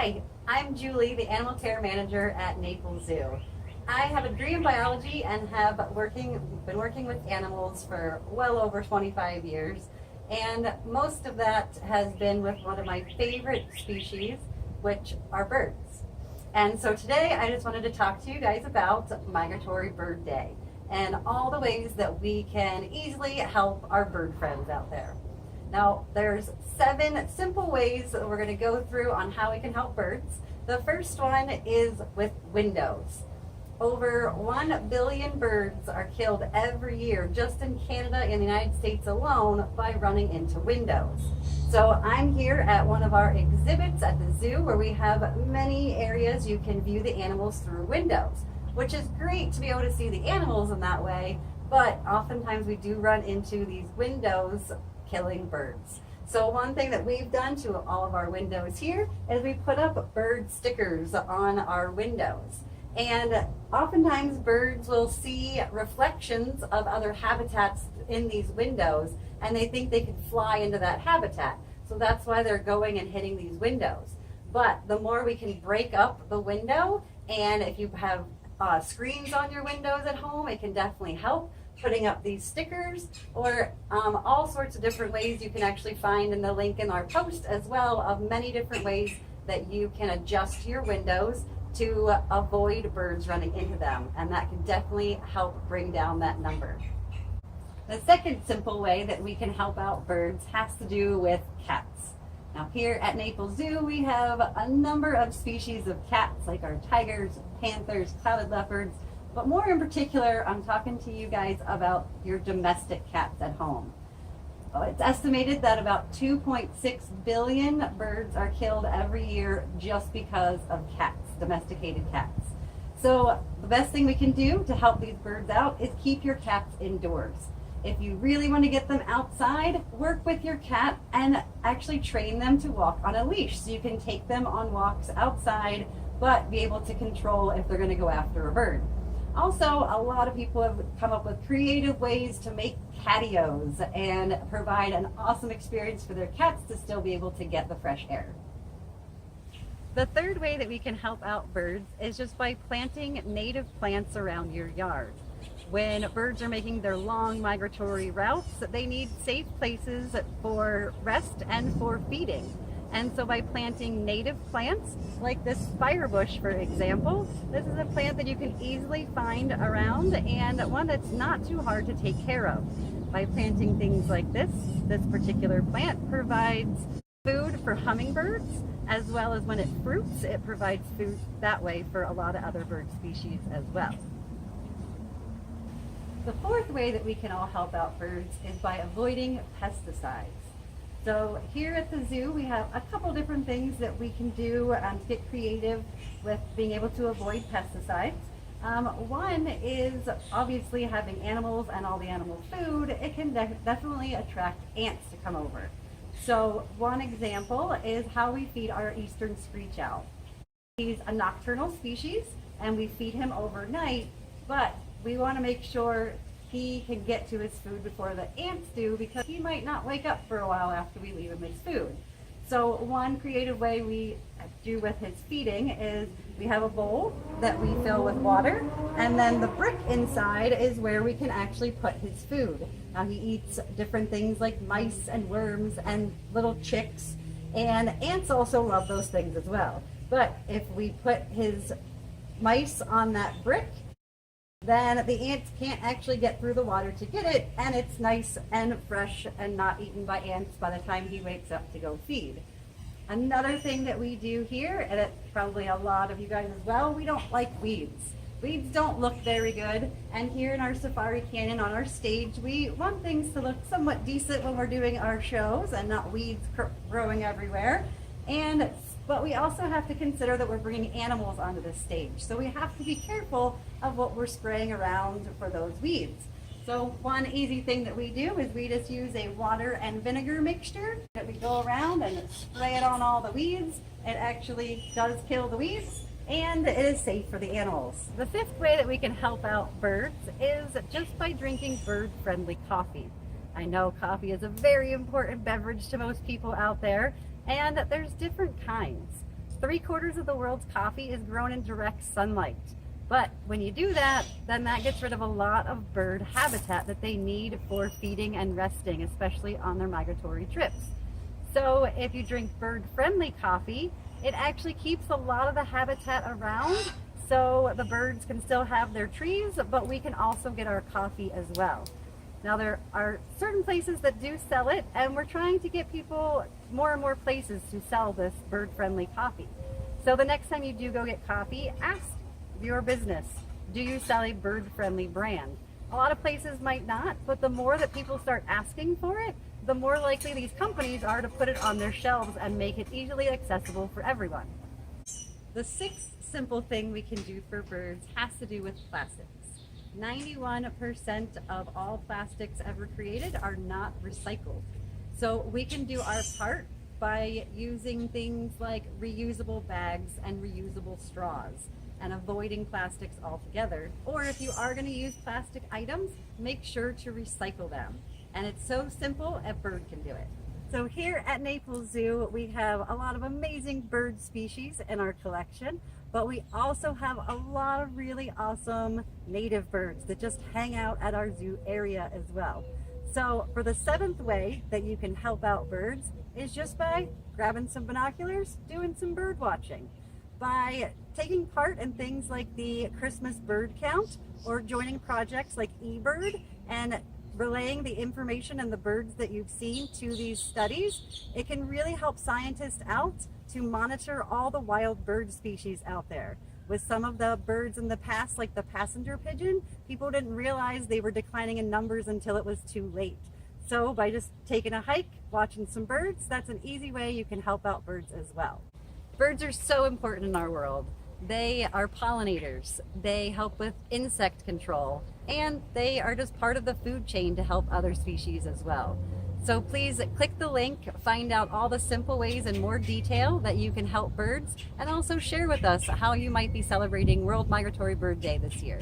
Hi, I'm Julie, the Animal Care Manager at Naples Zoo. I have a degree in biology and have been working with animals for well over 25 years. And most of that has been with one of my favorite species, which are birds. And so today I just wanted to talk to you guys about Migratory Bird Day and all the ways that we can easily help our bird friends out there. Now, there's 7 simple ways that we're going to go through on how we can help birds. The first one is with windows. Over 1 billion birds are killed every year just in Canada and the United States alone by running into windows. So I'm here at one of our exhibits at the zoo where we have many areas you can view the animals through windows, which is great to be able to see the animals in that way, but oftentimes we do run into these windows killing birds. So one thing that we've done to all of our windows here is we put up bird stickers on our windows. And oftentimes birds will see reflections of other habitats in these windows and they think they can fly into that habitat. So that's why they're going and hitting these windows. But the more we can break up the window, and if you have screens on your windows at home, it can definitely help. Putting up these stickers or all sorts of different ways you can actually find in the link in our post as well of many different ways that you can adjust your windows to avoid birds running into them, and that can definitely help bring down that number. The second simple way that we can help out birds has to do with cats. Now here at Naples Zoo we have a number of species of cats like our tigers, panthers, clouded leopards, but more in particular I'm talking to you guys about your domestic cats at home. It's estimated that about 2.6 billion birds are killed every year just because of cats, domesticated cats. So the best thing we can do to help these birds out is keep your cats indoors. If you really want to get them outside, work with your cat and actually train them to walk on a leash so you can take them on walks outside but be able to control if they're going to go after a bird. Also, a lot of people have come up with creative ways to make patios and provide an awesome experience for their cats to still be able to get the fresh air. The third way that we can help out birds is just by planting native plants around your yard. When birds are making their long migratory routes, they need safe places for rest and for feeding. And so by planting native plants, like this firebush for example, this is a plant that you can easily find around and one that's not too hard to take care of. By planting things like this particular plant provides food for hummingbirds, as well as when it fruits, it provides food that way for a lot of other bird species as well. The fourth way that we can all help out birds is by avoiding pesticides. So here at the zoo, we have a couple different things that we can do to get creative with being able to avoid pesticides. One is obviously having animals and all the animal food. It can definitely attract ants to come over. So one example is how we feed our eastern screech owl. He's a nocturnal species and we feed him overnight, but we want to make sure he can get to his food before the ants do because he might not wake up for a while after we leave him his food. So one creative way we do with his feeding is we have a bowl that we fill with water, and then the brick inside is where we can actually put his food. Now he eats different things like mice and worms and little chicks, and ants also love those things as well. But if we put his mice on that brick, then the ants can't actually get through the water to get it, and it's nice and fresh and not eaten by ants by the time he wakes up to go feed. Another thing that we do here, and it's probably a lot of you guys as well, we don't like weeds. Weeds don't look very good, and here in our safari canyon on our stage, we want things to look somewhat decent when we're doing our shows and not weeds growing everywhere. But we also have to consider that we're bringing animals onto this stage. So we have to be careful of what we're spraying around for those weeds. So one easy thing that we do is we just use a water and vinegar mixture that we go around and spray it on all the weeds. It actually does kill the weeds and it is safe for the animals. The fifth way that we can help out birds is just by drinking bird-friendly coffee. I know coffee is a very important beverage to most people out there, and there's different kinds. 3/4 of the world's coffee is grown in direct sunlight. But when you do that, then that gets rid of a lot of bird habitat that they need for feeding and resting, especially on their migratory trips. So if you drink bird-friendly coffee, it actually keeps a lot of the habitat around, so the birds can still have their trees, but we can also get our coffee as well. Now there are certain places that do sell it, and we're trying to get people more and more places to sell this bird-friendly coffee. So the next time you do go get coffee, ask your business, do you sell a bird-friendly brand? A lot of places might not, but the more that people start asking for it, the more likely these companies are to put it on their shelves and make it easily accessible for everyone. The sixth simple thing we can do for birds has to do with plastics. 91% of all plastics ever created are not recycled. So we can do our part by using things like reusable bags and reusable straws and avoiding plastics altogether. Or if you are going to use plastic items, make sure to recycle them. And it's so simple, a bird can do it. So here at Naples Zoo, we have a lot of amazing bird species in our collection, but we also have a lot of really awesome native birds that just hang out at our zoo area as well. So for the 7th way that you can help out birds is just by grabbing some binoculars, doing some bird watching, by taking part in things like the Christmas bird count or joining projects like eBird and relaying the information and the birds that you've seen to these studies. It can really help scientists out to monitor all the wild bird species out there. With some of the birds in the past, like the passenger pigeon, people didn't realize they were declining in numbers until it was too late. So by just taking a hike, watching some birds, that's an easy way you can help out birds as well. Birds are so important in our world. They are pollinators, they help with insect control, and they are just part of the food chain to help other species as well. So please click the link, find out all the simple ways in more detail that you can help birds, and also share with us how you might be celebrating World Migratory Bird Day this year.